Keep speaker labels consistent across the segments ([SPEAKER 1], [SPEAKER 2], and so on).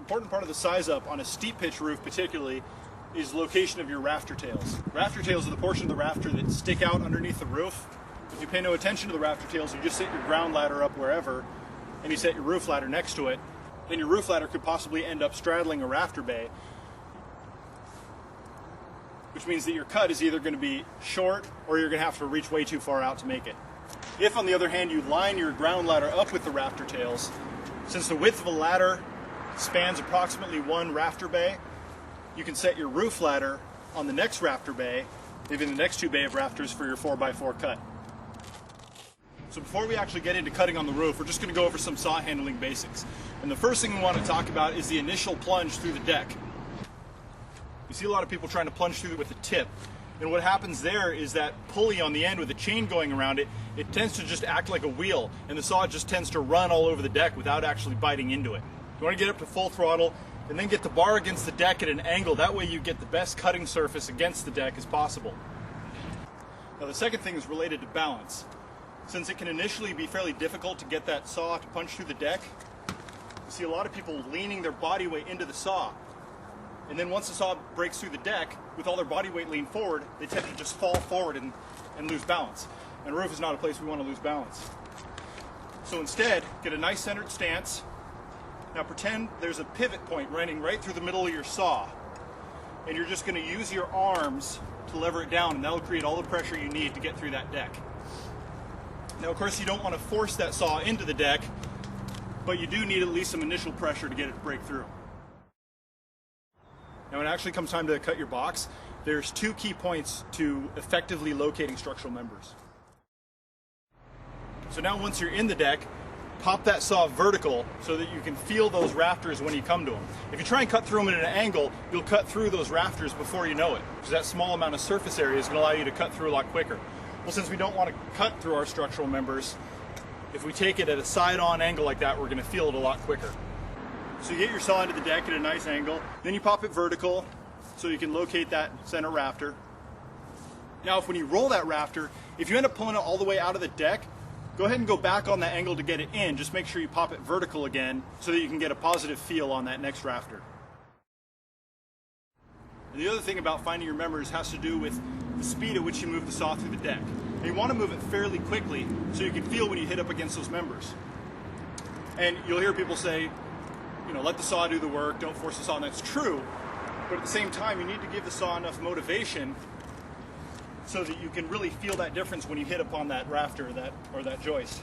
[SPEAKER 1] important part of the size up on a steep pitch roof particularly is location of your rafter tails. Rafter tails are the portion of the rafter that stick out underneath the roof. If you pay no attention to the rafter tails, you just set your ground ladder up wherever, and you set your roof ladder next to it, then your roof ladder could possibly end up straddling a rafter bay, which means that your cut is either going to be short or you're going to have to reach way too far out to make it. If, on the other hand, you line your ground ladder up with the rafter tails, since the width of a ladder spans approximately one rafter bay, you can set your roof ladder on the next rafter bay, leaving the next two bay of rafters for your 4x4 cut. So before we actually get into cutting on the roof, we're just going to go over some saw handling basics. And the first thing we want to talk about is the initial plunge through the deck. You see a lot of people trying to plunge through it with a tip. And what happens there is that pulley on the end with a chain going around it, it tends to just act like a wheel, and the saw just tends to run all over the deck without actually biting into it. You want to get up to full throttle and then get the bar against the deck at an angle. That way you get the best cutting surface against the deck as possible. Now the second thing is related to balance. Since it can initially be fairly difficult to get that saw to punch through the deck, you see a lot of people leaning their body weight into the saw. And then once the saw breaks through the deck, with all their body weight leaned forward, they tend to just fall forward and lose balance. And a roof is not a place we want to lose balance. So instead, get a nice centered stance. Now pretend there's a pivot point running right through the middle of your saw. And you're just going to use your arms to lever it down, and that'll create all the pressure you need to get through that deck. Now, of course, you don't want to force that saw into the deck, but you do need at least some initial pressure to get it to break through. Now, when it actually comes time to cut your box, there's two key points to effectively locating structural members. So now once you're in the deck, pop that saw vertical so that you can feel those rafters when you come to them. If you try and cut through them at an angle, you'll cut through those rafters before you know it, because that small amount of surface area is going to allow you to cut through a lot quicker. Well, since we don't want to cut through our structural members, if we take it at a side-on angle like that, we're going to feel it a lot quicker. So you get your saw into the deck at a nice angle, then you pop it vertical so you can locate that center rafter. Now, when you roll that rafter, if you end up pulling it all the way out of the deck, go ahead and go back on that angle to get it in. Just make sure you pop it vertical again so that you can get a positive feel on that next rafter. And the other thing about finding your members has to do with the speed at which you move the saw through the deck. And you want to move it fairly quickly so you can feel when you hit up against those members. And you'll hear people say, you know, let the saw do the work, don't force the saw, and that's true. But at the same time, you need to give the saw enough motivation so that you can really feel that difference when you hit upon that rafter or that joist.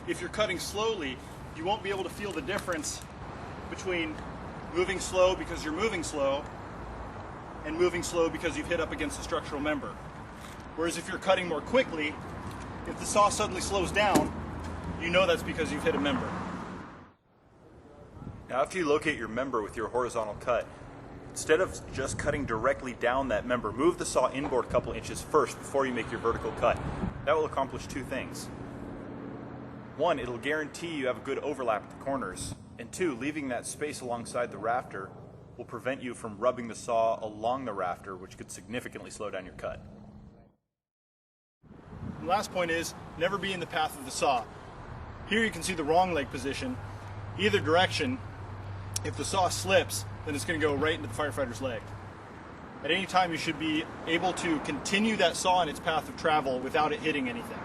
[SPEAKER 1] If you're cutting slowly, you won't be able to feel the difference between moving slow because you're moving slow and moving slow because you've hit up against a structural member. Whereas if you're cutting more quickly, if the saw suddenly slows down, you know that's because you've hit a member. Now, after you locate your member with your horizontal cut, instead of just cutting directly down that member, move the saw inboard a couple inches first before you make your vertical cut. That will accomplish two things. One, it'll guarantee you have a good overlap at the corners. And two, leaving that space alongside the rafter will prevent you from rubbing the saw along the rafter, which could significantly slow down your cut. And the last point is, never be in the path of the saw. Here you can see the wrong leg position. Either direction, if the saw slips, then it's going to go right into the firefighter's leg. At any time, you should be able to continue that saw in its path of travel without it hitting anything.